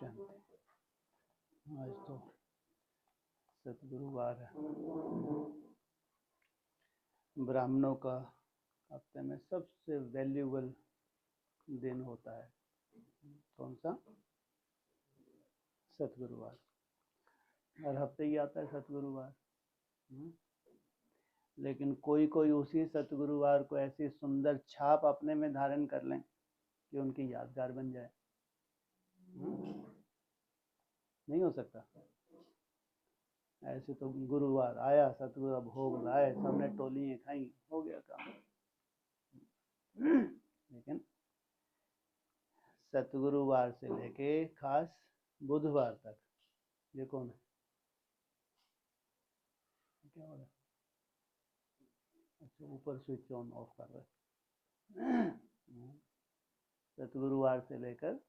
शांति। आज तो सतगुरुवार है। ब्राह्मणों का हफ्ते में सबसे वैल्यूबल दिन होता है। कौन सा? सतगुरुवार। हर हफ्ते ही आता है सतगुरुवार। लेकिन कोई कोई उसी सतगुरुवार को ऐसी सुंदर छाप अपने में धारण कर लें कि उनकी यादगार बन जाए। नहीं हो सकता। ऐसे तो गुरुवार आया, सतगुरु भोग लाए, सबने टोलियां खाई, हो गया काम। लेकिन सतगुरुवार से लेके खास बुधवार तक, ये कौन है? क्या हो रहा है? अच्छा, ऊपर स्विच ऑन ऑफ कर रहे हैं। सतगुरुवार से लेकर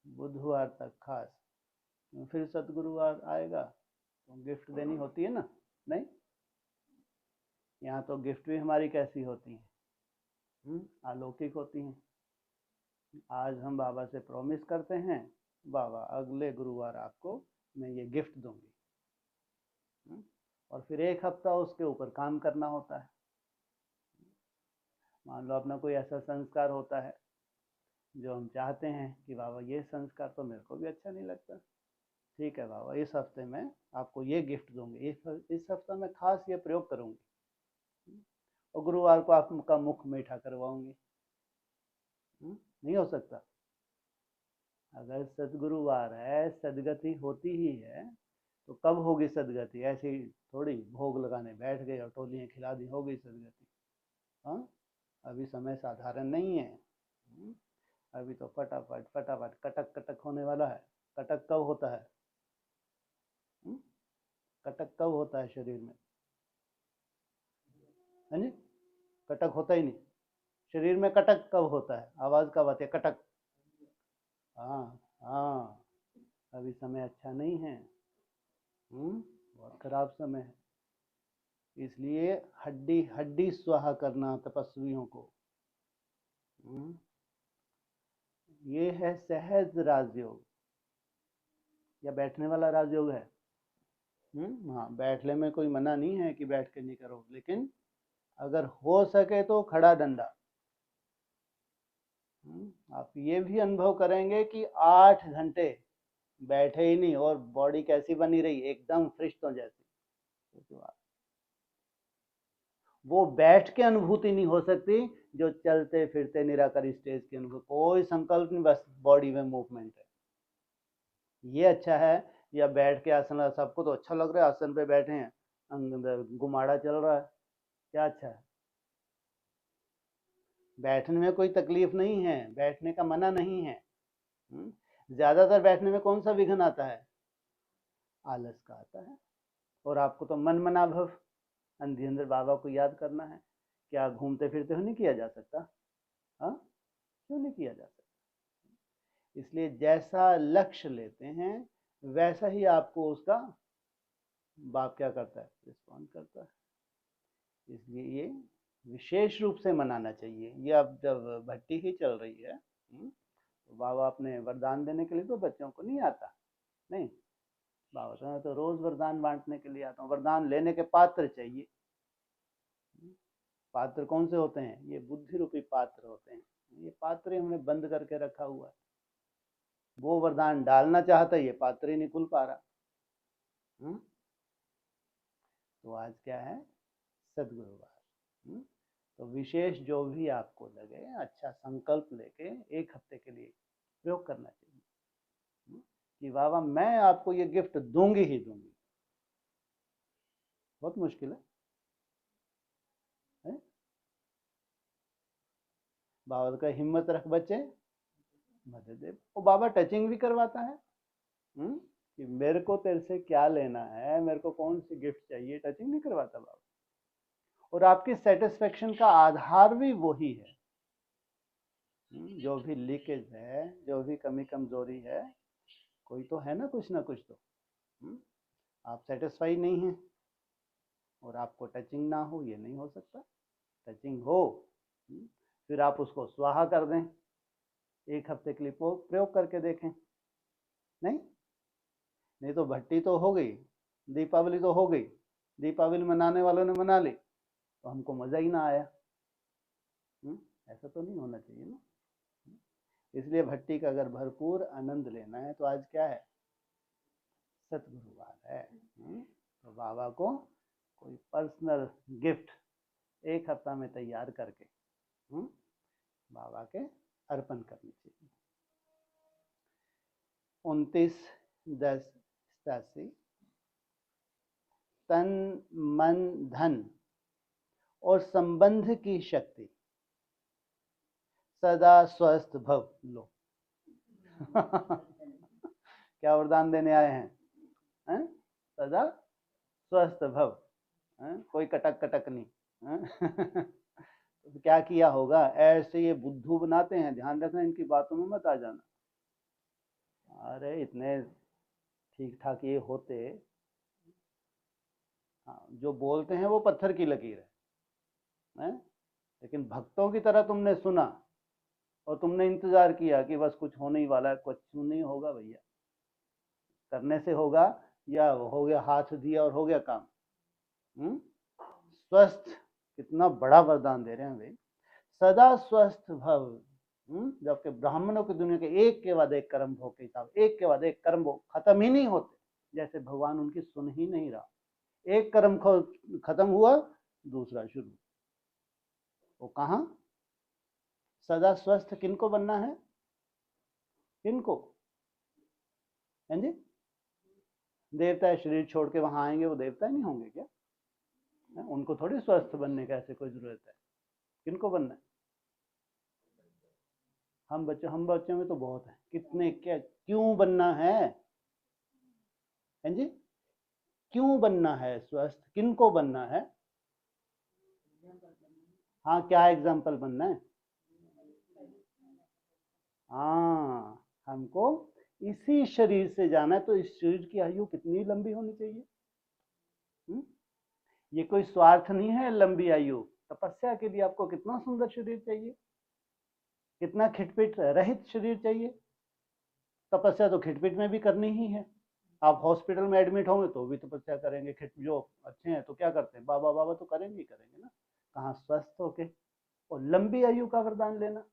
बुधवार तक खास। फिर सतगुरुवार आएगा तो गिफ्ट देनी होती है ना? नहीं, यहाँ तो गिफ्ट भी हमारी कैसी होती है? अलौकिक होती हैं। आज हम बाबा से प्रॉमिस करते हैं, बाबा अगले गुरुवार आपको मैं ये गिफ्ट दूंगी। और फिर एक हफ्ता उसके ऊपर काम करना होता है। मान लो अपना कोई ऐसा संस्कार होता है जो हम चाहते हैं कि बाबा ये संस्कार तो मेरे को भी अच्छा नहीं लगता, ठीक है बाबा इस हफ्ते में आपको ये गिफ्ट दूंगी, इस हफ्ते में खास ये प्रयोग करूंगी और गुरुवार को आपका मुख मीठा करवाऊंगी। नहीं हो सकता। अगर सदगुरुवार है, सदगति होती ही है, तो कब होगी सदगति? ऐसी थोड़ी भोग लगाने बैठ गए और टोलियां खिला दी, हो गई सदगति। हाँ, अभी समय साधारण नहीं है। अभी तो फटाफट फटाफट कटक कटक होने वाला है। कटक कब होता है? कटक कब होता है शरीर में? है नहीं, कटक होता ही नहीं। शरीर में कटक कब होता है? आवाज कब आती है? कटक। हाँ हाँ, अभी समय अच्छा नहीं है। बहुत खराब समय है। इसलिए हड्डी हड्डी स्वाहा करना तपस्वियों को। ये है सहज राजयोग, या बैठने वाला राजयोग है। हाँ, बैठने में कोई मना नहीं है कि बैठ के नहीं करो, लेकिन अगर हो सके तो खड़ा डंडा। आप ये भी अनुभव करेंगे कि 8 घंटे बैठे ही नहीं और बॉडी कैसी बनी रही, एकदम फ्रिश्तों जैसी। वो बैठ के अनुभूति नहीं हो सकती जो चलते फिरते निराकार स्टेज की अनुभूति। कोई संकल्प नहीं, बस बॉडी में मूवमेंट है। ये अच्छा है। या बैठ के आसन, सबको तो अच्छा लग रहा है, आसन पे बैठे हैं, घुमाड़ा चल रहा है, क्या अच्छा है? बैठने में कोई तकलीफ नहीं है, बैठने का मना नहीं है। ज्यादातर बैठने में कौन सा विघ्न आता है? आलस का आता है। और आपको तो मन मनाभव अंधी अंदर बाबा को याद करना है। क्या घूमते फिरते हो नहीं किया जा सकता? हाँ, क्यों नहीं किया जा सकता? इसलिए जैसा लक्ष्य लेते हैं वैसा ही आपको उसका बाप क्या करता है? रिस्पॉन्ड करता है। इसलिए ये विशेष रूप से मनाना चाहिए। ये अब जब भट्टी ही चल रही है, तो बाबा अपने वरदान देने के लिए तो बच्चों को नहीं आता। नहीं, बाबा तो रोज वरदान बांटने के लिए आता हूँ। वरदान लेने के पात्र चाहिए। पात्र कौन से होते हैं? ये बुद्धि रूपी पात्र होते हैं। ये पात्र ही हमने बंद करके रखा हुआ है। वो वरदान डालना चाहता है, ये पात्र ही नहीं खुल पा रहा। तो आज क्या है? सदगुरुवार। तो विशेष जो भी आपको लगे, अच्छा संकल्प लेके एक हफ्ते के लिए प्रयोग करना चाहिए कि बाबा मैं आपको ये गिफ्ट दूंगी ही दूंगी। बहुत मुश्किल है? बाबा का हिम्मत रख बच्चे, मदद दे। वो बाबा टचिंग भी करवाता है कि मेरे को तेरे से क्या लेना है, मेरे को कौन सी गिफ्ट चाहिए, टचिंग नहीं करवाता बाबा। और आपकी सेटिस्फेक्शन का आधार भी वही है। जो भी लीकेज है, जो भी कमी कमजोरी है, कोई तो है ना, कुछ ना कुछ तो। आप सेटिस्फाई नहीं हैं और आपको टचिंग ना हो, ये नहीं हो सकता। टचिंग हो, फिर आप उसको स्वाहा कर दें। एक हफ्ते के लिए प्रयोग करके देखें। नहीं, नहीं तो भट्टी तो हो गई, दीपावली तो हो गई, दीपावली मनाने वालों ने मना ली तो हमको मजा ही ना आया। ऐसा तो नहीं होना चाहिए ना। इसलिए भट्टी का अगर भरपूर आनंद लेना है तो आज क्या है, सतगुरुवार है। तो बाबा को कोई पर्सनल गिफ्ट एक हफ्ता में तैयार करके बाबा के अर्पण करनी चाहिए। 29/10/87 तन मन धन और संबंध की शक्ति सदा स्वस्थ भव। लो क्या वरदान देने आए हैं? सदा स्वस्थ भव, कोई कटक कटक नहीं। तो क्या किया होगा, ऐसे ये बुद्धू बनाते हैं, ध्यान रखना इनकी बातों में मत आ जाना। अरे इतने ठीक ठाक ये होते, हाँ, जो बोलते हैं वो पत्थर की लकीर है, लेकिन भक्तों की तरह तुमने सुना और तुमने इंतजार किया कि बस कुछ होने ही वाला है। कुछ नहीं होगा भैया, करने से होगा, या हो गया हाथ दिया और हो गया काम। स्वस्थ, कितना बड़ा वरदान दे रहे हैं भाई, सदा स्वस्थ भव। जबकि ब्राह्मणों की दुनिया के एक के बाद एक कर्म भोग के हिसाब, एक के बाद एक कर्म भोग खत्म ही नहीं होते, जैसे भगवान उनकी सुन ही नहीं रहा। एक कर्म खत्म हुआ, दूसरा शुरू। वो कहाँ, सदा स्वस्थ किनको बनना है, किनको? हैं जी, देवता शरीर छोड़ के वहां आएंगे, वो देवता नहीं होंगे क्या? उनको थोड़ी स्वस्थ बनने का ऐसे कोई जरूरत है। किनको बनना है? हम बच्चों में तो बहुत है, कितने क्या, क्यों बनना है? हैं जी, क्यों बनना है स्वस्थ, किनको बनना है? हाँ, क्या एग्जाम्पल बनना है? हाँ, हमको इसी शरीर से जाना है, तो इस शरीर की आयु कितनी लंबी होनी चाहिए? ये कोई स्वार्थ नहीं है लंबी आयु। तपस्या के लिए आपको कितना सुंदर शरीर चाहिए, कितना खिटपिट रहित शरीर चाहिए। तपस्या तो खिटपिट में भी करनी ही है। आप हॉस्पिटल में एडमिट होंगे तो भी तपस्या करेंगे, जो अच्छे हैं तो क्या करते हैं, बाबा बाबा तो करेंगे ही करेंगे ना। कहाँ स्वस्थ होके और लंबी आयु का वरदान लेना,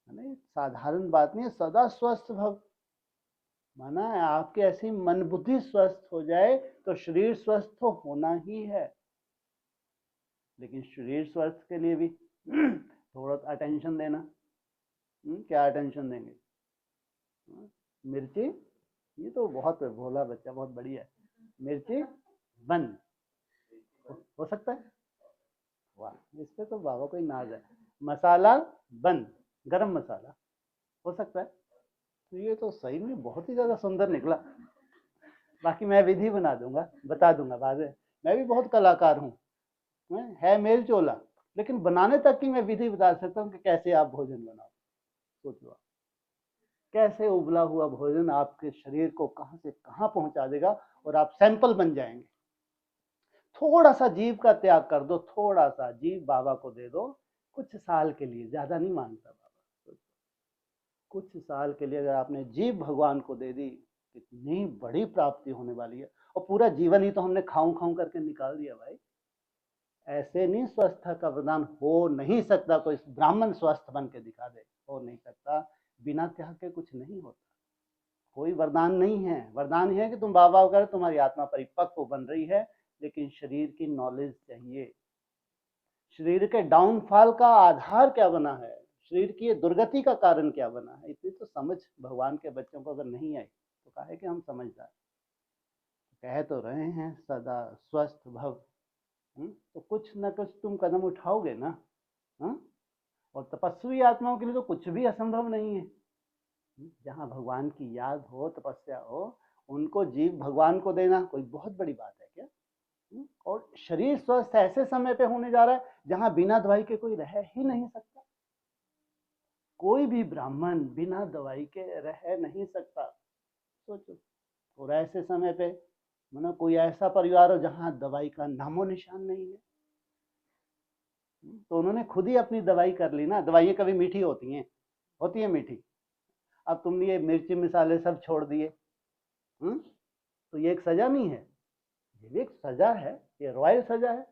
नहीं साधारण बात नहीं है। सदा स्वस्थ भव माना है आपकी ऐसी मन बुद्धि स्वस्थ हो जाए तो शरीर स्वस्थ तो होना ही है, लेकिन शरीर स्वस्थ के लिए भी थोड़ा अटेंशन देना। क्या अटेंशन देंगे? मिर्ची, ये तो बहुत भोला बच्चा, बहुत बढ़िया है। मिर्ची बंद हो सकता है, वाह, इस पे तो बाबा को ही नाज है। मसाला बंद, गरम मसाला हो सकता है। तो ये तो सही में बहुत ही ज्यादा सुंदर निकला। बाकी मैं विधि बना दूंगा, बता दूंगा बाद में। मैं भी बहुत कलाकार हूँ, है मेल चोला, लेकिन बनाने तक की मैं विधि बता सकता हूँ कि कैसे आप भोजन बनाओ। सोचो कैसे उबला हुआ भोजन आपके शरीर को कहां से कहां पहुंचा देगा, और आप सैंपल बन जाएंगे। थोड़ा सा जीव का त्याग कर दो, थोड़ा सा जीव बाबा को दे दो, कुछ साल के लिए, ज्यादा नहीं मांगता बाबा, कुछ साल के लिए अगर आपने जीव भगवान को दे दी, कितनी बड़ी प्राप्ति होने वाली है। और पूरा जीवन ही तो हमने खाऊं खाऊं करके निकाल दिया भाई। ऐसे नहीं स्वस्थ का वरदान हो नहीं सकता। कोई ब्राह्मण स्वस्थ बन के दिखा दे, हो नहीं सकता। बिना त्याग के कुछ नहीं होता। कोई वरदान नहीं है। वरदान है कि तुम बाबा कर, तुम्हारी आत्मा परिपक्व बन रही है, लेकिन शरीर की नॉलेज चाहिए। शरीर के डाउनफॉल का आधार क्या बना है, शरीर की दुर्गति का कारण क्या बना है, इतनी तो समझ भगवान के बच्चों को अगर नहीं आई तो कहे कि हम समझदार। कह तो रहे हैं सदा स्वस्थ भव, तो कुछ ना कुछ तुम कदम उठाओगे ना। और तपस्वी आत्माओं के लिए तो कुछ भी असंभव नहीं है। जहाँ भगवान की याद हो, तपस्या हो, उनको जीव भगवान को देना कोई बहुत बड़ी बात है क्या? और शरीर स्वस्थ ऐसे समय पे होने जा रहा है जहां बिना दवाई के कोई रह ही नहीं सकता। कोई भी ब्राह्मण बिना दवाई के रह नहीं सकता, सोचो। और ऐसे समय पे मतलब कोई ऐसा परिवार हो जहां दवाई का नामो निशान नहीं है, तो उन्होंने खुद ही अपनी दवाई कर ली ना। दवाइयाँ कभी मीठी होती हैं, होती है मीठी। अब तुमने ये मिर्ची मिसाले सब छोड़ दिए, तो ये एक सजा नहीं है? ये भी एक सजा है, ये रॉयल सजा है।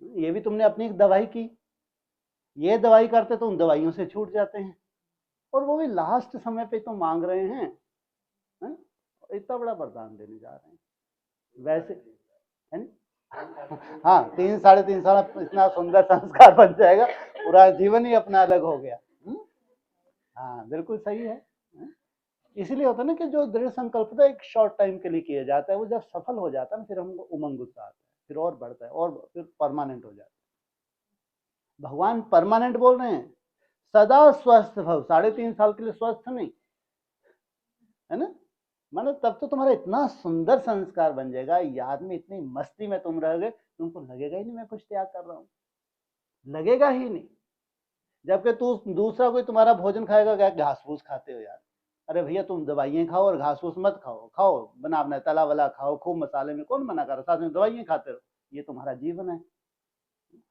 ये भी तुमने अपनी एक दवाई की, ये दवाई करते तो उन दवाइयों से छूट जाते हैं, और वो भी लास्ट समय पे तो मांग रहे हैं, इतना बड़ा वरदान देने जा रहे हैं वैसे, है ना? हाँ, 3-3.5 साल इतना सुंदर संस्कार बन जाएगा, पूरा जीवन ही अपना अलग हो गया। हाँ बिल्कुल सही है। इसलिए होता है ना कि जो दृढ़ संकल्प था एक शॉर्ट टाइम के लिए किया जाता है, वो जब सफल हो जाता है ना फिर हमको उमंग उत्साह आता है, फिर और बढ़ता है और फिर परमानेंट हो जाता है। भगवान परमानेंट बोल रहे हैं, सदा स्वस्थ भव, 3.5 साल के लिए स्वस्थ नहीं, है ना? मतलब तब तो तुम्हारा इतना सुंदर संस्कार बन जाएगा, याद में इतनी मस्ती में तुम रहोगे, तुमको लगेगा ही नहीं मैं कुछ त्याग कर रहा हूँ, लगेगा ही नहीं। जबकि तू दूसरा कोई तुम्हारा भोजन खाएगा, क्या घास फूस खाते हो यार? अरे भैया तुम दवाइयाँ खाओ और घास फूस मत खाओ, खाओ बना अपना तला वाला खाओ, खूब मसाले में, कौन मना कर रहा, साथ में दवाइयाँ खाते रहो, ये तुम्हारा जीवन है।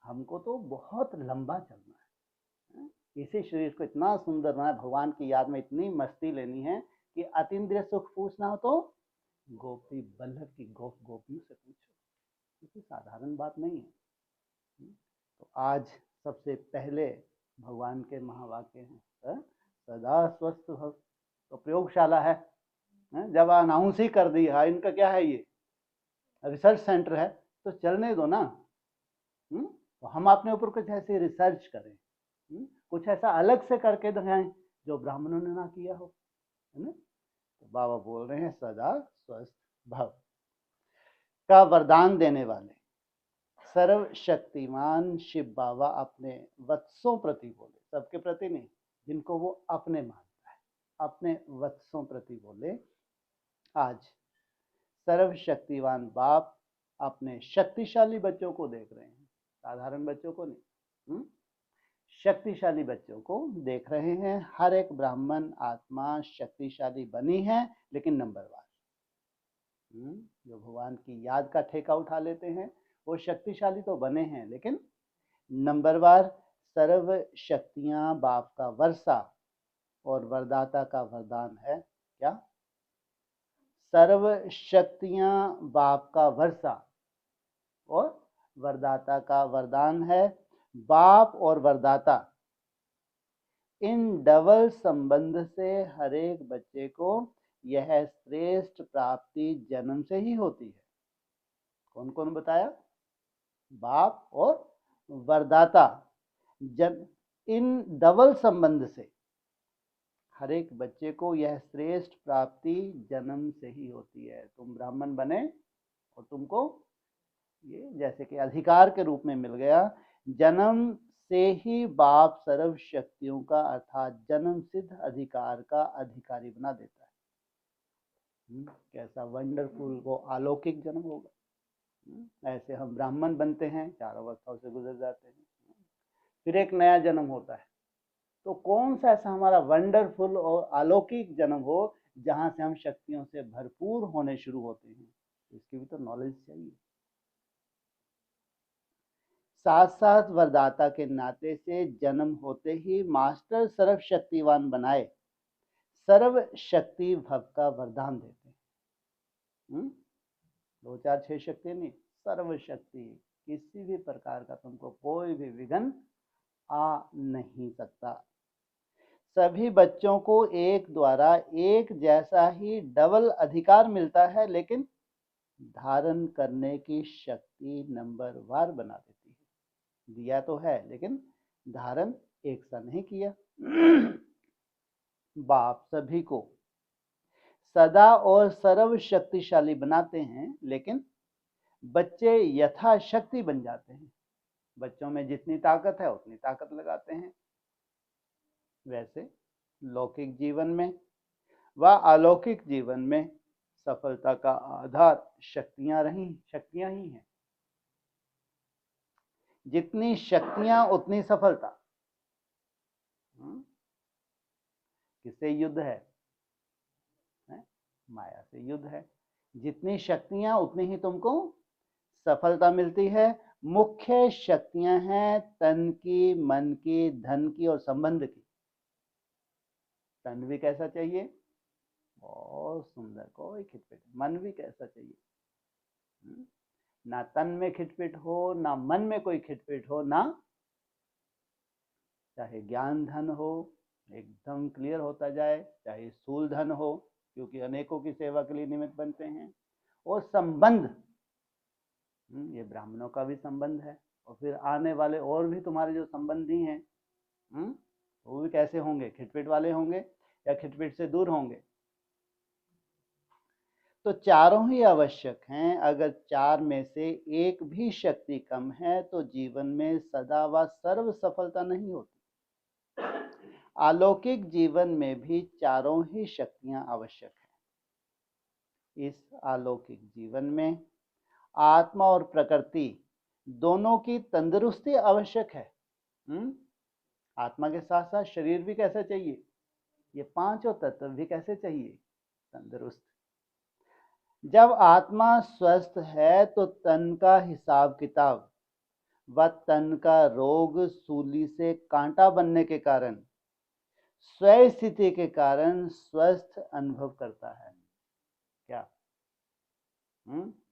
हमको तो बहुत लंबा चलना है, इसी शरीर को इतना सुंदर बनाया, भगवान की याद में इतनी मस्ती लेनी है कि अतीन्द्रिय सुख पूछना हो तो गोपी बल्लभ की गोपियों से पूछो, ये साधारण बात नहीं है। तो आज सबसे पहले भगवान के महावाक्य हैं, सदा स्वस्थ भव। तो प्रयोगशाला है, जब अनाउंस ही कर दी है, इनका क्या है, ये रिसर्च सेंटर है, तो चलने दो ना। तो हम अपने ऊपर कुछ ऐसे रिसर्च करें, कुछ ऐसा अलग से करके दिखाएं जो ब्राह्मणों ने ना किया हो, है ना? तो बाबा बोल रहे हैं सदा स्वस्थ भव का वरदान देने वाले सर्वशक्तिमान शिव बाबा अपने वत्सों प्रति बोले, सबके प्रति नहीं, जिनको वो अपने मानता है, अपने वत्सों प्रति बोले। आज सर्वशक्तिवान बाप अपने शक्तिशाली बच्चों को देख रहे हैं, साधारण बच्चों को नहीं, शक्तिशाली बच्चों को देख रहे हैं। हर एक ब्राह्मण आत्मा शक्तिशाली बनी है, लेकिन नंबरवार, जो भगवान की याद का ठेका उठा लेते हैं वो शक्तिशाली तो बने हैं, लेकिन नंबरवार। सर्व शक्तियां बाप का वर्षा और वरदाता का वरदान है। क्या? सर्व शक्तियां बाप का वर्षा और वरदाता का वरदान है। बाप और वरदाता इन डबल संबंध से हर एक बच्चे को यह श्रेष्ठ प्राप्ति जन्म से ही होती है। कौन कौन बताया? बाप और वरदाता, इन डबल संबंध से हर एक बच्चे को यह श्रेष्ठ प्राप्ति जन्म से ही होती है। तुम ब्राह्मण बने और तुमको ये जैसे कि अधिकार के रूप में मिल गया, जन्म से ही बाप सर्व शक्तियों का अर्थात जन्म सिद्ध अधिकार का अधिकारी बना देता है। कैसा वंडरफुल वो अलौकिक जन्म होगा। ऐसे हम ब्राह्मण बनते हैं, 4 अवस्थाओं से गुजर जाते हैं, फिर एक नया जन्म होता है। तो कौन सा ऐसा हमारा वंडरफुल और अलौकिक जन्म हो जहां से हम शक्तियों से भरपूर होने शुरू होते हैं? इसकी भी तो नॉलेज चाहिए। साथ साथ वरदाता के नाते से जन्म होते ही मास्टर सर्वशक्तिवान बनाए सर्व शक्ति भव का वरदान देते हैं। 2 4 6 शक्ति नहीं, सर्व शक्ति, किसी भी प्रकार का तुमको कोई भी विघ्न आ नहीं सकता। सभी बच्चों को एक द्वारा एक जैसा ही डबल अधिकार मिलता है, लेकिन धारण करने की शक्ति नंबरवार बना देती है। दिया तो है लेकिन धारण एक सा नहीं किया। बाप सभी को सदा और सर्व शक्तिशाली बनाते हैं, लेकिन बच्चे यथाशक्ति बन जाते हैं। बच्चों में जितनी ताकत है उतनी ताकत लगाते हैं। वैसे लौकिक जीवन में व अलौकिक जीवन में सफलता का आधार शक्तियां ही हैं। जितनी शक्तियां उतनी सफलता। किससे युद्ध है? माया से युद्ध है। जितनी शक्तियां उतनी ही तुमको सफलता मिलती है। मुख्य शक्तियां हैं तन की, मन की, धन की और संबंध की। तन भी कैसा चाहिए? बहुत सुंदर, कोई खिटपिट। मन भी कैसा चाहिए? ना तन में खिटपिट हो, ना मन में कोई खिटपिट हो, ना चाहे ज्ञान धन हो एकदम क्लियर होता जाए, चाहे स्थूल धन हो क्योंकि अनेकों की सेवा के लिए निमित्त बनते हैं, और संबंध, ये ब्राह्मणों का भी संबंध है, और फिर आने वाले और भी तुम्हारे जो संबंधी हैं वो भी कैसे होंगे? खिटपिट वाले होंगे या खिटपिट से दूर होंगे? तो चारों ही आवश्यक हैं। अगर चार में से एक भी शक्ति कम है तो जीवन में सदा व सर्व सफलता नहीं होती। अलौकिक जीवन में भी चारों ही शक्तियां आवश्यक हैं। इस अलौकिक जीवन में आत्मा और प्रकृति दोनों की तंदुरुस्ती आवश्यक है। आत्मा के साथ साथ शरीर भी कैसा चाहिए? ये पांचों तत्व भी कैसे चाहिए? तंदुरुस्त। जब आत्मा स्वस्थ है तो तन का हिसाब किताब व तन का रोग सूली से कांटा बनने के कारण, स्व स्थिति के कारण स्वस्थ अनुभव करता है। क्या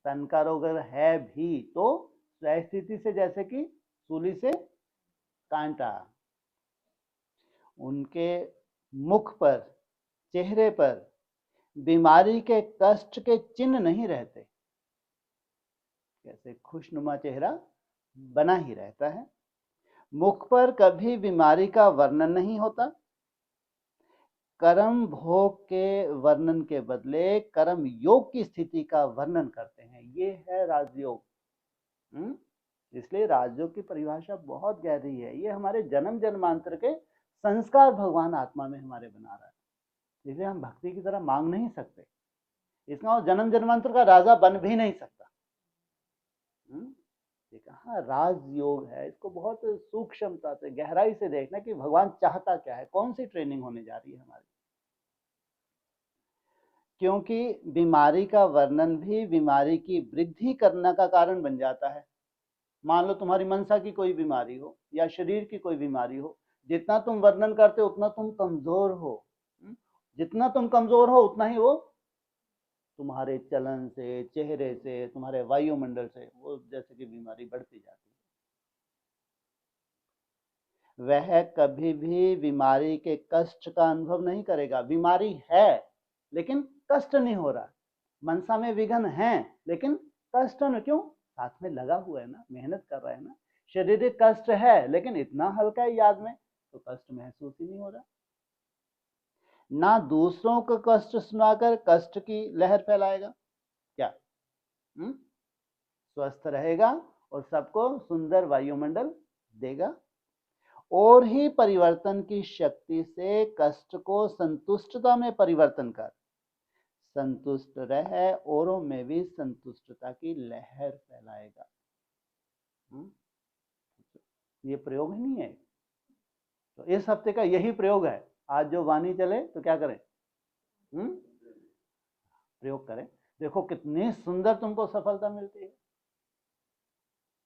तन का रोग अगर है भी तो स्व स्थिति से, जैसे कि सूली से कांटा, उनके मुख पर, चेहरे पर बीमारी के कष्ट के चिन्ह नहीं रहते। कैसे खुशनुमा चेहरा बना ही रहता है, मुख पर कभी बीमारी का वर्णन नहीं होता। कर्म भोग के वर्णन के बदले कर्म योग की स्थिति का वर्णन करते हैं। ये है राजयोग। इसलिए राजयोग की परिभाषा बहुत गहरी है। ये हमारे जन्म जन्मांतर के संस्कार भगवान आत्मा में हमारे बना रहा है, इसलिए हम भक्ति की तरह मांग नहीं सकते। इसका जन्म जन्मांतर का राजा बन भी नहीं सकता। ये कहाँ राजयोग है, इसको बहुत सूक्ष्मता से, गहराई से देखना कि भगवान चाहता क्या है, कौन सी ट्रेनिंग होने जा रही है हमारी। क्योंकि बीमारी का वर्णन भी बीमारी की वृद्धि करने का कारण बन जाता है। मान लो तुम्हारी मनसा की कोई बीमारी हो या शरीर की कोई बीमारी हो, जितना तुम वर्णन करते हो उतना तुम कमजोर हो। जितना तुम कमजोर हो उतना ही वो तुम्हारे चलन से, चेहरे से, तुम्हारे वायुमंडल से वो जैसे कि बीमारी बढ़ती जाती है। वह कभी भी बीमारी के कष्ट का अनुभव नहीं करेगा। बीमारी है लेकिन कष्ट नहीं हो रहा। मनसा में विघ्न है लेकिन कष्ट न, क्यों? साथ में लगा हुआ है ना, मेहनत कर रहा है ना। शारीरिक कष्ट है लेकिन इतना हल्का है याद में, तो कष्ट महसूस ही नहीं हो रहा। ना दूसरों को कष्ट सुनाकर कष्ट की लहर फैलाएगा। क्या स्वस्थ रहेगा और सबको सुंदर वायुमंडल देगा। और ही परिवर्तन की शक्ति से कष्ट को संतुष्टता में परिवर्तन कर संतुष्ट रह, औरों में भी संतुष्टता की लहर फैलाएगा। ये प्रयोग ही नहीं है, तो इस हफ्ते का यही प्रयोग है। आज जो वाणी चले तो क्या करें? प्रयोग करें। देखो कितनी सुंदर तुमको सफलता मिलती है।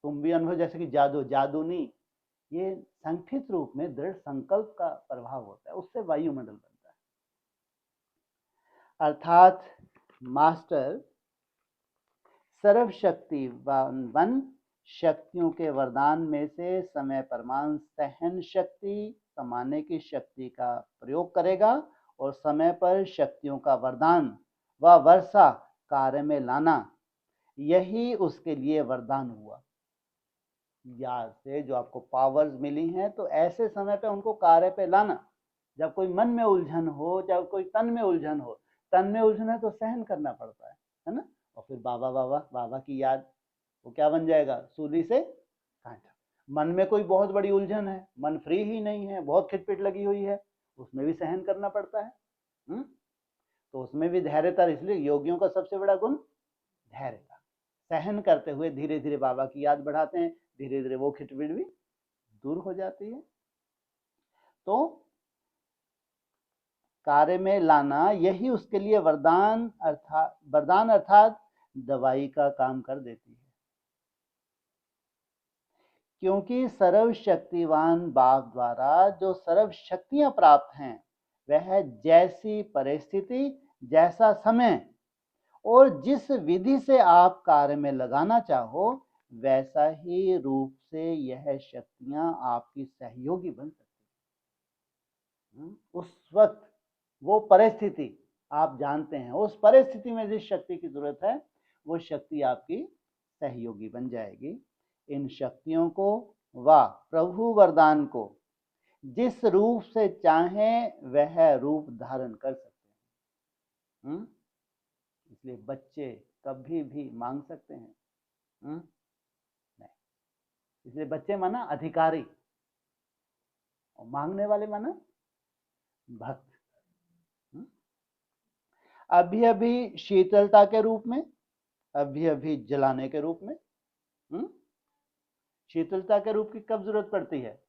तुम भी अनुभव, जैसे कि जादू, जादू नहीं, ये संक्षिप्त रूप में दृढ़ संकल्प का प्रभाव होता है, उससे वायुमंडल बनता है। अर्थात मास्टर सर्वशक्तिवान शक्तियों के वरदान में से समय परमान सहन शक्ति, समाने की शक्ति का प्रयोग करेगा और समय पर शक्तियों का वरदान व वर्षा कार्य में लाना, यही उसके लिए वरदान हुआ। याद से जो आपको पावर्स मिली हैं, तो ऐसे समय पे उनको कार्य पे लाना। जब कोई मन में उलझन हो, जब कोई तन में उलझन हो, तन में उलझन है तो सहन करना पड़ता है ना। और फिर बाबा बाबा बाबा की याद, वो क्या बन जाएगा? सूली से कांटा। मन में कोई बहुत बड़ी उलझन है, मन फ्री ही नहीं है, बहुत खिटपिट लगी हुई है, उसमें भी सहन करना पड़ता है। तो उसमें भी धैर्यता। इसलिए योगियों का सबसे बड़ा गुण धैर्यता। सहन करते हुए धीरे धीरे बाबा की याद बढ़ाते हैं, धीरे धीरे वो खिटपिट भी दूर हो जाती है। तो कार्य में लाना, यही उसके लिए वरदान अर्थात दवाई का काम कर देती है। क्योंकि सर्वशक्तिवान बाप द्वारा जो सर्व शक्तियां प्राप्त हैं, वह जैसी परिस्थिति, जैसा समय और जिस विधि से आप कार्य में लगाना चाहो, वैसा ही रूप से यह शक्तियां आपकी सहयोगी बन सकती हैं। उस वक्त वो परिस्थिति आप जानते हैं, उस परिस्थिति में जिस शक्ति की जरूरत है वो शक्ति आपकी सहयोगी बन जाएगी। इन शक्तियों को व प्रभु वरदान को जिस रूप से चाहें वह रूप धारण कर सकते हैं। इसलिए बच्चे कभी भी मांग सकते हैं। नहीं, इसलिए बच्चे माना अधिकारी और मांगने वाले माना भक्त। अभी अभी शीतलता के रूप में, अभी अभी जलाने के रूप में। शीतलता के रूप की कब जरूरत पड़ती है?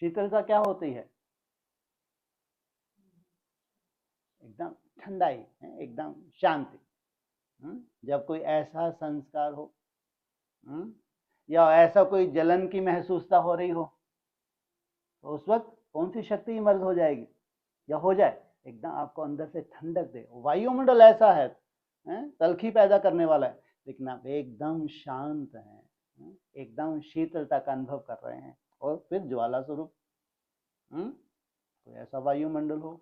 शीतलता क्या होती है? एकदम ठंडाई, एकदम शांति। जब कोई ऐसा संस्कार हो या ऐसा कोई जलन की महसूसता हो रही हो, तो उस वक्त कौन सी शक्ति इमर्ज हो जाएगी या हो जाए? एकदम आपको अंदर से ठंडक दे। वायुमंडल ऐसा है, तलखी पैदा करने वाला है, लेकिन आप एकदम शांत हैं, एकदम शीतलता का अनुभव कर रहे हैं। और फिर ज्वाला स्वरूप कोई ऐसा वायुमंडल हो,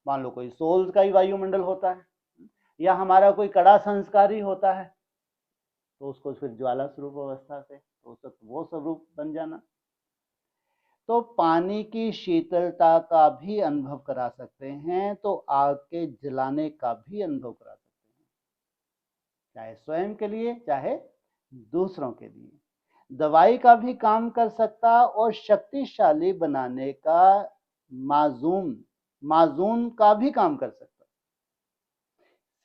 मान लो कोई सोल्स का ही वायुमंडल होता है, या हमारा कोई कड़ा संस्कार ही होता है, तो उसको फिर ज्वाला स्वरूप अवस्था से तो वो स्वरूप बन जाना। तो पानी की शीतलता का भी अनुभव करा सकते हैं, तो आग के जलाने का भी अनुभव करा सकते हैं, चाहे स्वयं के लिए चाहे दूसरों के लिए। दवाई का भी काम कर सकता और शक्तिशाली बनाने का माजून का भी काम कर सकता।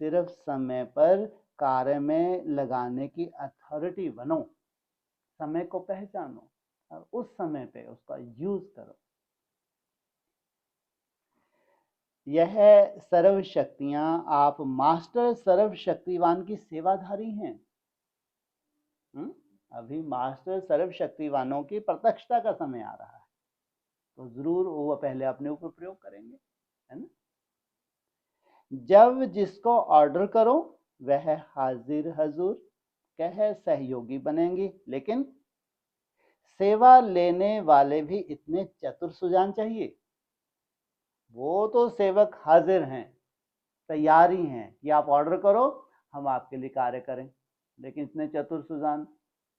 सिर्फ समय पर कार्य में लगाने की अथॉरिटी बनो, समय को पहचानो और उस समय पे उसका यूज करो। यह सर्व शक्तियां, आप मास्टर सर्व शक्तिवान की सेवाधारी हैं। अभी मास्टर सर्व शक्तिवानों की प्रत्यक्षता का समय आ रहा है, तो जरूर वो पहले अपने ऊपर प्रयोग करेंगे, है ना। जब जिसको ऑर्डर करो वह हाजिर हजूर कह सहयोगी बनेंगी, लेकिन सेवा लेने वाले भी इतने चतुर सुजान चाहिए। वो तो सेवक हाजिर हैं, तैयारी हैं कि आप ऑर्डर करो हम आपके लिए कार्य करें, लेकिन इतने चतुर सुजान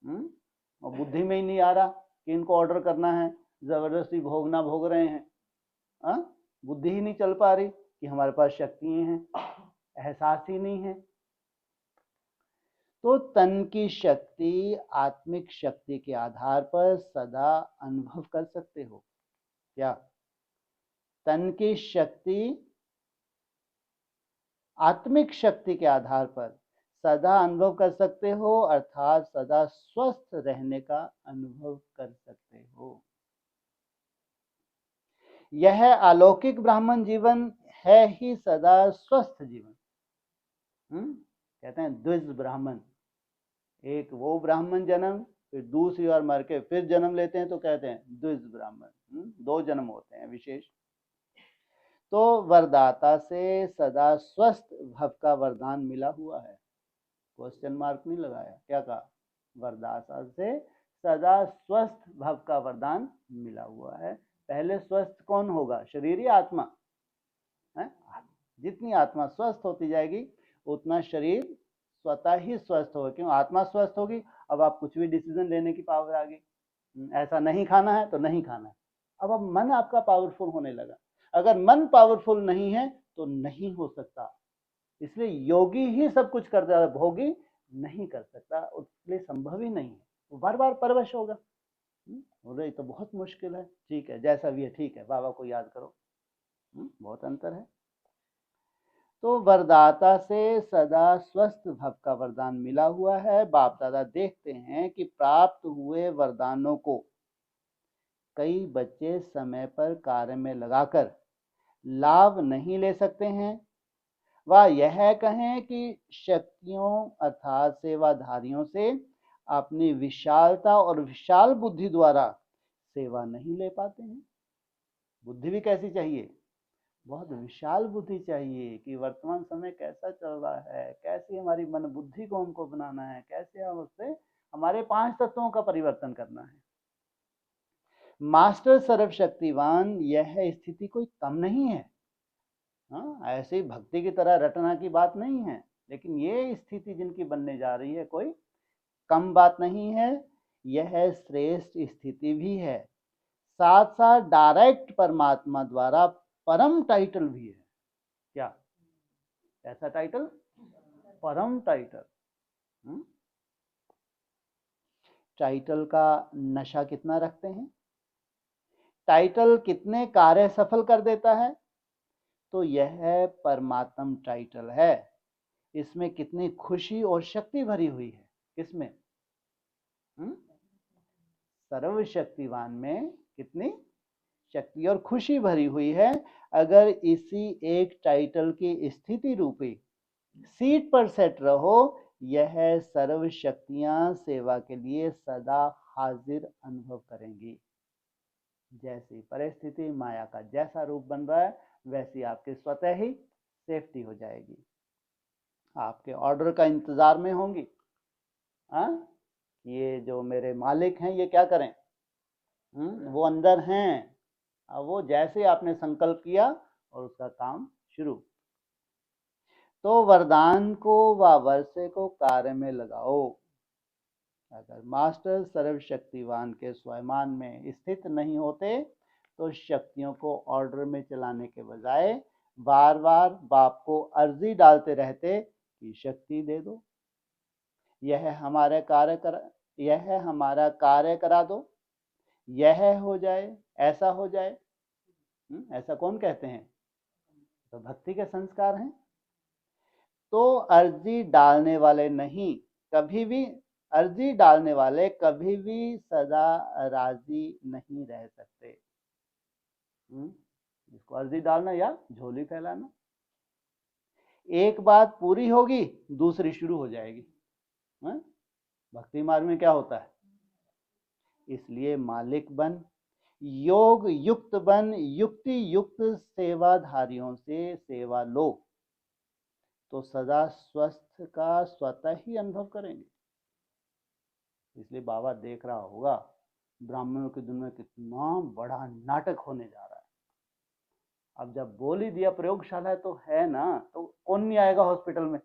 और बुद्धि में ही नहीं आ रहा कि इनको ऑर्डर करना है, जबरदस्ती भोगना भोग रहे हैं। बुद्धि ही नहीं चल पा रही कि हमारे पास शक्तियां हैं, एहसास ही नहीं है। तो तन की शक्ति आत्मिक शक्ति के आधार पर सदा अनुभव कर सकते हो क्या? तन की शक्ति आत्मिक शक्ति के आधार पर सदा अनुभव कर सकते हो, अर्थात सदा स्वस्थ रहने का अनुभव कर सकते हो। यह अलौकिक ब्राह्मण जीवन है ही सदा स्वस्थ जीवन। कहते हैं द्विज ब्राह्मण, एक वो ब्राह्मण जन्म, फिर दूसरी बार मर के फिर जन्म लेते हैं, तो कहते हैं द्विज ब्राह्मण। दो जन्म होते हैं विशेष। तो वरदाता से सदा स्वस्थ भव का वरदान मिला हुआ है, क्वेश्चन मार्क नहीं लगाया, क्या कहा? वरदाता से सदा स्वस्थ भव का वरदान मिला हुआ है। पहले स्वस्थ कौन होगा, शरीर या आत्मा? है, जितनी आत्मा स्वस्थ होती जाएगी उतना शरीर स्वतः ही स्वस्थ होगा। क्यों? आत्मा स्वस्थ होगी, अब आप कुछ भी डिसीजन लेने की पावर आ गई। ऐसा नहीं खाना है तो नहीं खाना है। अब मन आपका पावरफुल होने लगा। अगर मन पावरफुल नहीं है तो नहीं हो सकता। इसलिए योगी ही सब कुछ करता है, भोगी नहीं कर सकता, उसके लिए संभव ही नहीं है। वो बार बार परवश होगा। बोले तो बहुत मुश्किल है। ठीक है, जैसा भी है ठीक है, बाबा को याद करो। बहुत अंतर है। तो वरदाता से सदा स्वस्थ भव का वरदान मिला हुआ है। बाप दादा देखते हैं कि प्राप्त हुए वरदानों को कई बच्चे समय पर कार्य में लगाकर लाभ नहीं ले सकते हैं, व यह कहें कि शक्तियों अर्थात सेवाधारियों से अपनी विशालता और विशाल बुद्धि द्वारा सेवा नहीं ले पाते हैं। बुद्धि भी कैसी चाहिए? बहुत विशाल बुद्धि चाहिए कि वर्तमान समय कैसा चल रहा है, कैसे हमारी मन बुद्धि को हमको बनाना है, कैसे हम उससे हमारे 5 तत्वों का परिवर्तन करना है। मास्टर सर्वशक्तिवान, यह स्थिति कोई कम नहीं है। हाँ, ऐसे ही भक्ति की तरह रटना की बात नहीं है, लेकिन ये स्थिति जिनकी बनने जा रही है कोई कम बात नहीं है, यह श्रेष्ठ स्थिति भी है। साथ साथ डायरेक्ट परमात्मा द्वारा परम टाइटल भी है। क्या ऐसा टाइटल? परम टाइटल। टाइटल का नशा कितना रखते हैं? टाइटल कितने कार्य सफल कर देता है? तो यह परमात्म टाइटल है। इसमें कितनी खुशी और शक्ति भरी हुई है। किसमें? सर्वशक्तिवान में कितनी शक्ति और खुशी भरी हुई है। अगर इसी एक टाइटल की स्थिति रूपी सीट पर सेट रहो, यह सर्व शक्तियां सेवा के लिए सदा हाजिर अनुभव करेंगी। जैसी परिस्थिति माया का जैसा रूप बन रहा है, वैसी आपके स्वतः ही सेफ्टी हो जाएगी। आपके ऑर्डर का इंतजार में होंगी। ये जो मेरे मालिक हैं ये क्या करें? वो अंदर हैं। अब वो जैसे आपने संकल्प किया और उसका काम शुरू। तो वरदान को व वर्षे को कार्य में लगाओ। अगर मास्टर सर्वशक्तिवान के स्वयमान में स्थित नहीं होते तो शक्तियों को ऑर्डर में चलाने के बजाय बार बार बाप को अर्जी डालते रहते कि शक्ति दे दो, यह हमारा कार्य करा दो, यह हो जाए, ऐसा हो जाए। ऐसा कौन कहते हैं? तो भक्ति के संस्कार हैं। तो अर्जी डालने वाले नहीं, कभी भी अर्जी डालने वाले कभी भी सदा राजी नहीं रह सकते। इसको अर्जी डालना या झोली फैलाना। एक बात पूरी होगी, दूसरी शुरू हो जाएगी। भक्ति मार्ग में क्या होता है? इसलिए मालिक बन, योग युक्त बन, युक्ति युक्त सेवाधारियों से सेवा लो, तो सदा स्वस्थ का स्वतः ही अनुभव करेंगे। इसलिए बाबा देख रहा होगा ब्राह्मणों की दुनिया में कितना बड़ा नाटक होने जा रहा है। अब जब बोल ही दिया प्रयोगशाला है तो है ना, तो कौन नहीं आएगा हॉस्पिटल में?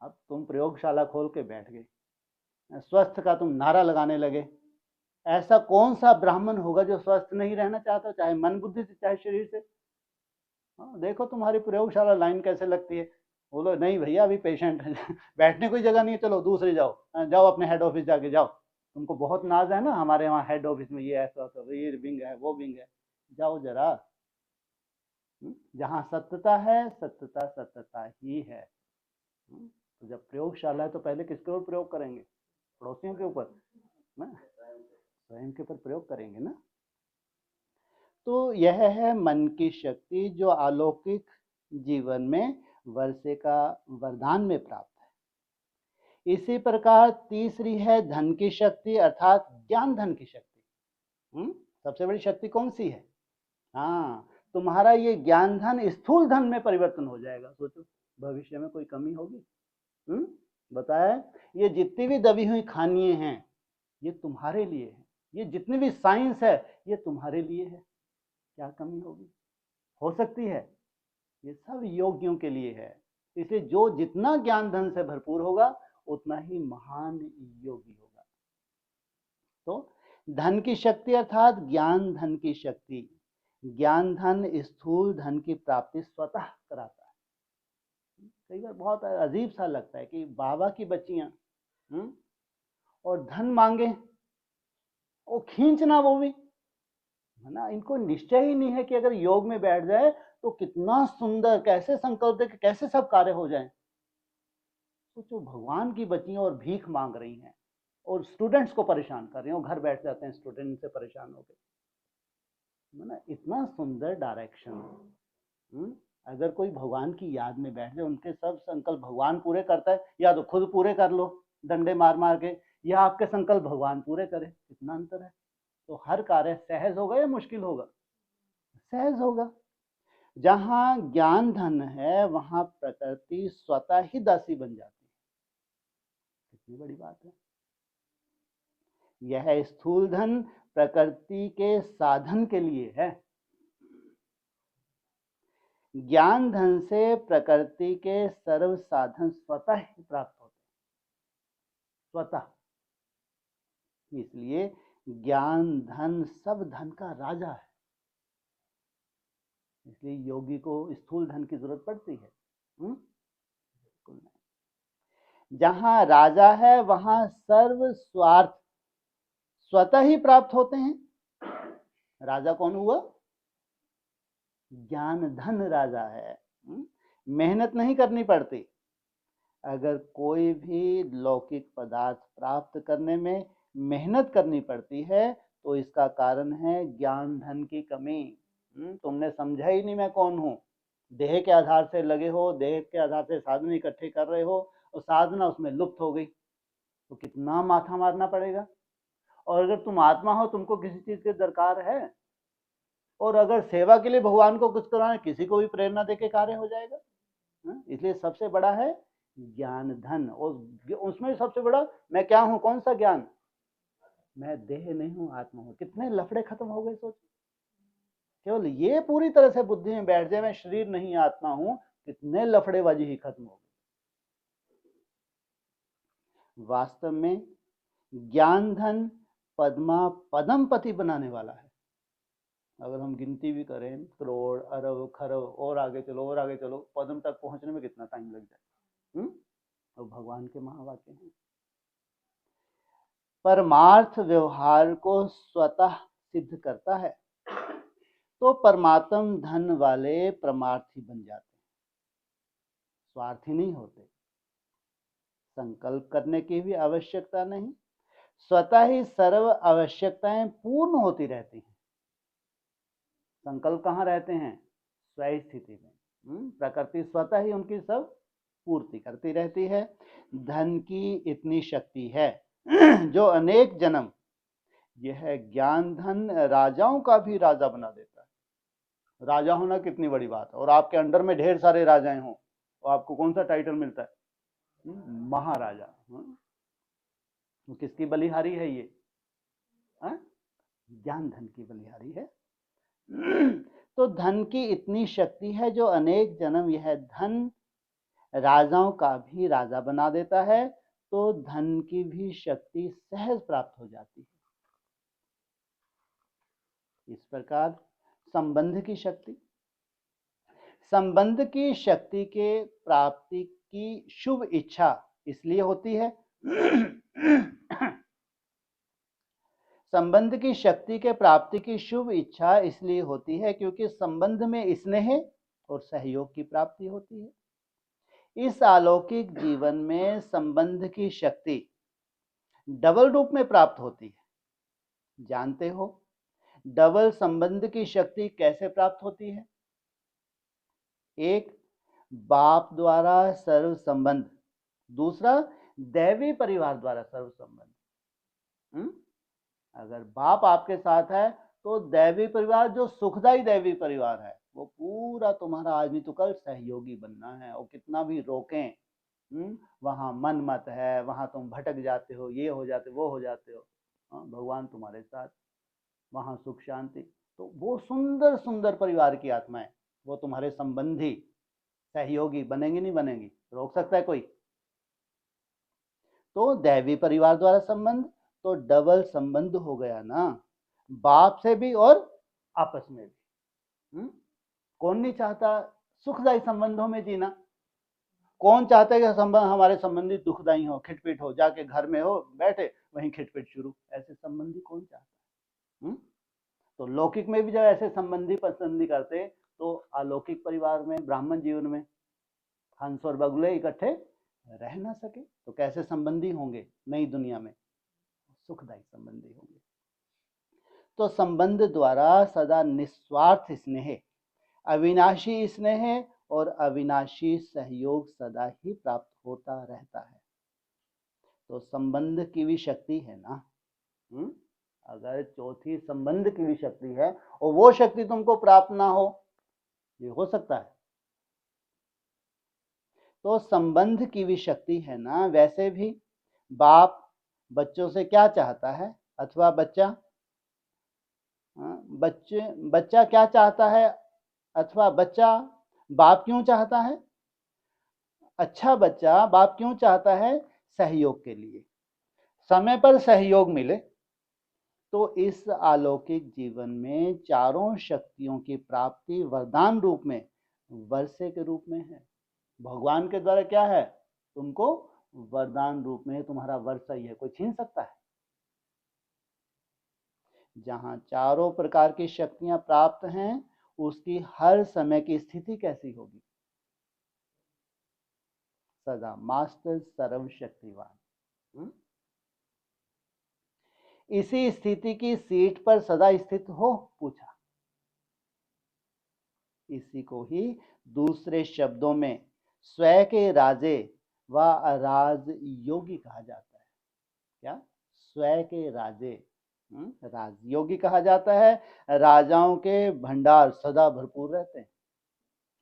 अब तुम प्रयोगशाला खोल के बैठ गए, स्वस्थ का तुम नारा लगाने लगे। ऐसा कौन सा ब्राह्मण होगा जो स्वस्थ नहीं रहना चाहता, चाहे मन बुद्धि से चाहे शरीर से? देखो तुम्हारी प्रयोगशाला लाइन कैसे लगती है। बोलो नहीं भैया अभी पेशेंट है बैठने कोई जगह नहीं है, चलो दूसरे जाओ, जाओ अपने हेड ऑफिस जाके जाओ, तुमको बहुत नाज है ना हमारे वहाँ हेड ऑफिस में, ये ऐसा ये विंग है वो विंग है, जाओ जरा। जहाँ सत्यता है सत्यता सत्यता ही है। तो जब प्रयोगशाला है तो पहले किसके ऊपर प्रयोग करेंगे? पड़ोसियों के ऊपर ना, स्वयं के ऊपर प्रयोग करेंगे ना। तो यह है मन की शक्ति जो अलौकिक जीवन में वर्षे का वरदान में प्राप्त है। इसी प्रकार तीसरी है धन की शक्ति, अर्थात ज्ञान धन की शक्ति। सबसे बड़ी शक्ति कौन सी है? हाँ, तुम्हारा ये ज्ञान धन स्थूल धन में परिवर्तन हो जाएगा। सोचो भविष्य में कोई कमी होगी? बताया, ये जितनी भी दबी हुई खानियां हैं ये तुम्हारे लिए है, ये जितनी भी साइंस है ये तुम्हारे लिए है। क्या कमी होगी? हो सकती है? ये सब योगियों के लिए है। इसलिए जो जितना ज्ञान धन से भरपूर होगा उतना ही महान योगी होगा। तो धन की शक्ति अर्थात ज्ञान धन की शक्ति। ज्ञान धन स्थूल धन की प्राप्ति स्वतः कराता है। कई बार बहुत अजीब सा लगता है कि बाबा की बच्चियां और धन मांगे और खींचना वो भी है ना। इनको निश्चय ही नहीं है कि अगर योग में बैठ जाए तो कितना सुंदर, कैसे संकल्प दे कैसे सब कार्य हो जाए। सोचो भगवान की बच्चियां और भीख मांग रही हैं और स्टूडेंट्स को परेशान कर रही हैं, घर बैठ जाते हैं स्टूडेंट से परेशान होकर, है ना। इतना सुंदर डायरेक्शन। अगर कोई भगवान की याद में बैठ जाए, उनके सब संकल्प भगवान पूरे करता है, या तो खुद पूरे कर लो डंडे मार मार के, या आपके संकल्प भगवान पूरे करे, कितना अंतर है। तो हर कार्य सहज होगा या मुश्किल होगा? सहज होगा। जहां ज्ञान धन है वहां प्रकृति स्वतः ही दासी बन जाती है। कितनी बड़ी बात है। यह स्थूल धन प्रकृति के साधन के लिए है। ज्ञान धन से प्रकृति के सर्व साधन स्वतः ही प्राप्त होते हैं, स्वतः। इसलिए ज्ञान धन सब धन का राजा है। इसलिए योगी को स्थूल धन की जरूरत पड़ती है? बिल्कुल नहीं। जहां राजा है वहां सर्व स्वार्थ स्वतः ही प्राप्त होते हैं। राजा कौन हुआ? ज्ञान धन राजा है। मेहनत नहीं करनी पड़ती। अगर कोई भी लौकिक पदार्थ प्राप्त करने में मेहनत करनी पड़ती है तो इसका कारण है ज्ञान धन की कमी। तुमने समझा ही नहीं मैं कौन हूं। देह के आधार से लगे हो, देह के आधार से साधन इकट्ठे कर रहे हो और साधना उसमें लुप्त हो गई तो कितना माथा मारना पड़ेगा। और अगर तुम आत्मा हो, तुमको किसी चीज की दरकार है, और अगर सेवा के लिए भगवान को कुछ कराना, किसी को भी प्रेरणा देके कार्य हो जाएगा। इसलिए सबसे बड़ा है ज्ञान धन। और उसमें सबसे बड़ा मैं क्या हूं, कौन सा ज्ञान? मैं देह नहीं हूं, आत्मा हूं। कितने लफड़े खत्म हो गए सोच। केवल ये पूरी तरह से बुद्धि में बैठ जाए मैं शरीर नहीं आत्मा हूं, कितने लफड़ेबाजी ही खत्म हो गई। वास्तव में ज्ञान धन पदम पति बनाने वाला है। अगर हम गिनती भी करें करोड़ अरब खरब और आगे चलो और आगे चलो, पदम तक पहुंचने में कितना टाइम लग जाए। तो भगवान के महावाक्य हैं। परमार्थ व्यवहार को स्वतः सिद्ध करता है तो परमात्म धन वाले परमार्थी बन जाते हैं, स्वार्थी नहीं होते। संकल्प करने की भी आवश्यकता नहीं, स्वतः ही सर्व आवश्यकताएं पूर्ण होती रहती हैं। संकल्प कहाँ रहते हैं? स्वयं स्थिति में। प्रकृति स्वतः ही उनकी सब पूर्ति करती रहती है। धन की इतनी शक्ति है जो अनेक जन्म, यह ज्ञान धन राजाओं का भी राजा बना देता है। राजा होना कितनी बड़ी बात है। और आपके अंडर में ढेर सारे राजाएं हों तो आपको कौन सा टाइटल मिलता है? महाराजा। तो किसकी बलिहारी है ये? ज्ञान धन की बलिहारी है। तो धन की इतनी शक्ति है जो अनेक जन्म यह धन राजाओं का भी राजा बना देता है, तो धन की भी शक्ति सहज प्राप्त हो जाती है। इस प्रकार संबंध की शक्ति, संबंध की शक्ति के प्राप्ति की शुभ इच्छा इसलिए होती है संबंध की शक्ति के प्राप्ति की शुभ इच्छा इसलिए होती है क्योंकि संबंध में स्नेह और सहयोग की प्राप्ति होती है। इस अलौकिक जीवन में संबंध की शक्ति डबल रूप में प्राप्त होती है। जानते हो डबल संबंध की शक्ति कैसे प्राप्त होती है? एक, बाप द्वारा सर्व संबंध, दूसरा दैवी परिवार द्वारा सर्व संबंध। अगर बाप आपके साथ है तो दैवी परिवार, जो सुखदायी दैवी परिवार है, वो पूरा तुम्हारा आज नहीं तो कल सहयोगी बनना है। और कितना भी रोकें, वहां मन मत है, वहां तुम भटक जाते हो, ये हो जाते वो हो जाते हो, भगवान तुम्हारे साथ, वहां सुख शांति। तो वो सुंदर सुंदर परिवार की आत्माएं, वो तुम्हारे संबंधी सहयोगी बनेंगी नहीं बनेंगी? रोक सकता है कोई? तो दैवी परिवार द्वारा संबंध तो डबल संबंध हो गया ना, बाप से भी और आपस में भी। कौन नहीं चाहता सुखदायी संबंधों में जीना? कौन चाहता है कि संबंध हमारे संबंधी दुखदायी हो, खिटपिट हो, जाके घर में हो बैठे वहीं खिटपिट शुरू? ऐसे संबंधी कौन चाहता है? तो लौकिक में भी जब ऐसे संबंधी पसंदी करते तो अलौकिक परिवार में, ब्राह्मण जीवन में हंस और बगुले इकट्ठे रह ना सके तो कैसे संबंधी होंगे? नई दुनिया में सुखदायी संबंधी होंगे। तो संबंध द्वारा सदा निस्वार्थ स्नेह, अविनाशी स्नेह और अविनाशी सहयोग सदा ही प्राप्त होता रहता है। तो संबंध की भी शक्ति है ना। अगर चौथी संबंध की भी शक्ति है और वो शक्ति तुमको प्राप्त ना हो, ये हो सकता है। तो संबंध की भी शक्ति है ना। वैसे भी बाप बच्चों से क्या चाहता है, अथवा बच्चा क्या चाहता है, अथवा बच्चा बाप क्यों चाहता है? अच्छा बच्चा बाप क्यों चाहता है? सहयोग के लिए, समय पर सहयोग मिले। तो इस अलौकिक जीवन में चारों शक्तियों की प्राप्ति वरदान रूप में, वर्षे के रूप में है। भगवान के द्वारा क्या है? तुमको वरदान रूप में तुम्हारा वर्षा ही है, कोई छीन सकता है? जहां चारों प्रकार की शक्तियां प्राप्त हैं, उसकी हर समय की स्थिति कैसी होगी? सदा मास्टर सर्वशक्तिवान। इसी स्थिति की सीट पर सदा स्थित हो, पूछा। इसी को ही दूसरे शब्दों में स्वयं के राजे व राजयोगी कहा जाता है। क्या? स्वयं के राजे राजयोगी कहा जाता है। राजाओं के भंडार सदा भरपूर रहते हैं।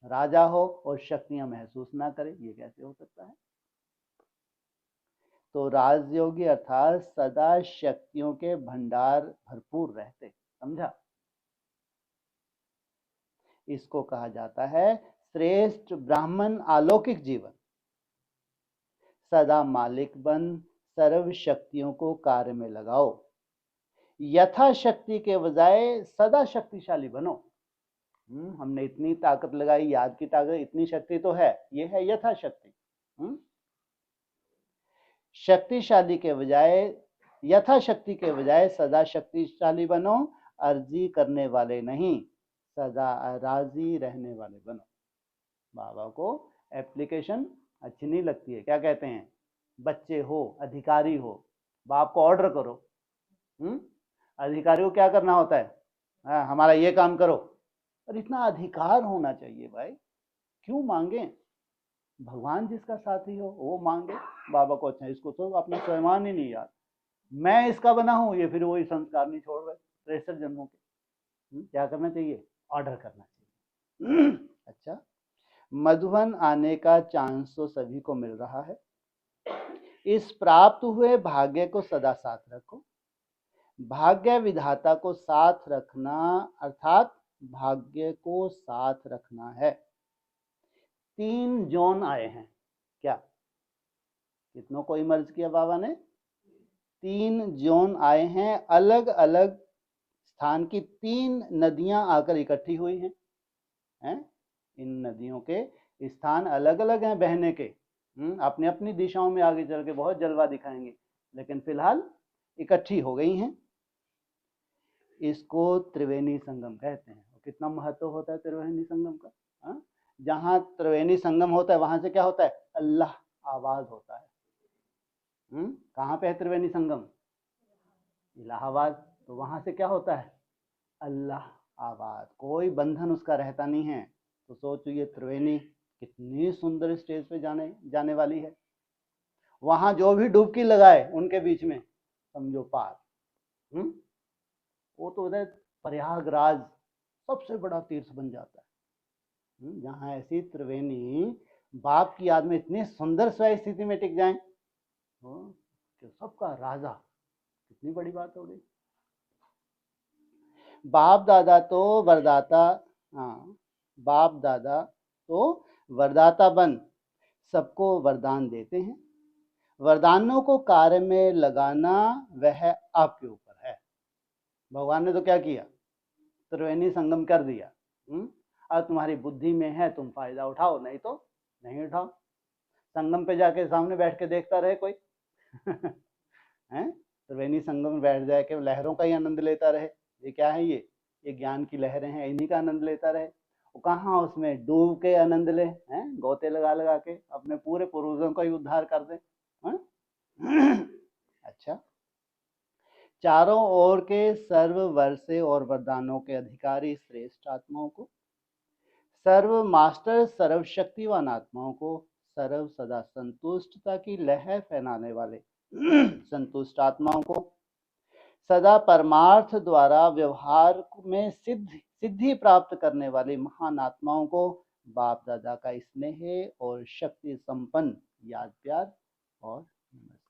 राजा हो और शक्तियां महसूस ना करे, ये कैसे हो सकता है? तो राजयोगी अर्थात सदा शक्तियों के भंडार भरपूर रहते। समझा? इसको कहा जाता है श्रेष्ठ ब्राह्मण अलौकिक जीवन। सदा मालिक बन सर्व शक्तियों को कार्य में लगाओ। यथाशक्ति के बजाय सदा शक्तिशाली बनो। हमने इतनी ताकत लगाई, याद की ताकत, इतनी शक्ति तो है, ये है यथाशक्ति। शक्तिशाली के बजाय, यथाशक्ति के बजाय सदा शक्तिशाली बनो। अर्जी करने वाले नहीं, सदा राजी रहने वाले बनो। बाबा को एप्लीकेशन अच्छी नहीं लगती है, क्या कहते हैं? बच्चे हो, अधिकारी हो, बाप को ऑर्डर करो। अधिकारी को क्या करना होता है? हमारा ये काम करो। और इतना अधिकार होना चाहिए भाई, क्यों मांगे? भगवान जिसका साथी हो वो मांगे बाबा को। अच्छा, इसको तो अपना स्वयं ही नहीं याद, मैं इसका बना हूं, ये फिर वही संस्कार नहीं छोड़ रहे 63 जन्मों के। क्या करना चाहिए? ऑर्डर करना चाहिए। अच्छा, मधुबन आने का चांस तो सभी को मिल रहा है। इस प्राप्त हुए भाग्य को सदा साथ रखो। भाग्य विधाता को साथ रखना अर्थात भाग्य को साथ रखना है। 3 जोन आए हैं। क्या? कितनों को इमर्ज किया बाबा ने? 3 जोन आए हैं। अलग अलग स्थान की 3 नदियां आकर इकट्ठी हुई हैं। इन नदियों के स्थान अलग अलग हैं बहने के। अपनी अपनी दिशाओं में आगे चल के बहुत जलवा दिखाएंगे, लेकिन फिलहाल इकट्ठी हो गई हैं। इसको त्रिवेणी संगम कहते हैं। कितना महत्व होता है त्रिवेणी संगम का? जहां त्रिवेणी संगम होता है वहां से क्या होता है? अल्लाह आवाज होता है। कहाँ पे है त्रिवेणी संगम? इलाहाबाद। तो वहां से क्या होता है? अल्लाह आवाज। कोई बंधन उसका रहता नहीं है। तो सोचो ये त्रिवेणी कितनी सुंदर स्टेज पे जाने वाली है। वहां जो भी डुबकी लगाए उनके बीच में समझो पार। वो तो उधर प्रयागराज सबसे बड़ा तीर्थ बन जाता है। जहां ऐसी त्रिवेणी बाप की याद में इतनी सुंदर स्व स्थिति में टिक जाए, कि सबका राजा, कितनी बड़ी बात हो गई। बाप दादा तो वरदाता, बाप दादा तो वरदाता बन सबको वरदान देते हैं। वरदानों को कार्य में लगाना वह आपके ऊपर है। भगवान ने तो क्या किया? त्रिवेणी संगम कर दिया। अब तुम्हारी बुद्धि में है, तुम फायदा उठाओ, नहीं तो नहीं उठाओ। संगम पे जाके सामने बैठ के देखता रहे कोई हैं? त्रिवेणी संगम में बैठ जाए के लहरों का ही आनंद लेता रहे। ये क्या है? ये ज्ञान की लहरें हैं, इन्हीं का आनंद लेता रहे। वो कहाँ उसमें डूब के आनंद ले, हैं? गोते लगा लगा के अपने पूरे पूर्वजों का ही उद्धार कर दे। अच्छा, चारों ओर के सर्व वर्षे और वरदानों के अधिकारी श्रेष्ठ आत्माओं को, सर्व मास्टर सर्वशक्तिवान आत्माओं को, सर्व सदा संतुष्टता की लहर फैलाने वाले संतुष्ट आत्माओं को, सदा परमार्थ द्वारा व्यवहार में सिद्धि प्राप्त करने वाली महान आत्माओं को बाप दादा का स्नेह और शक्ति संपन्न याद प्यार और नमस्कार।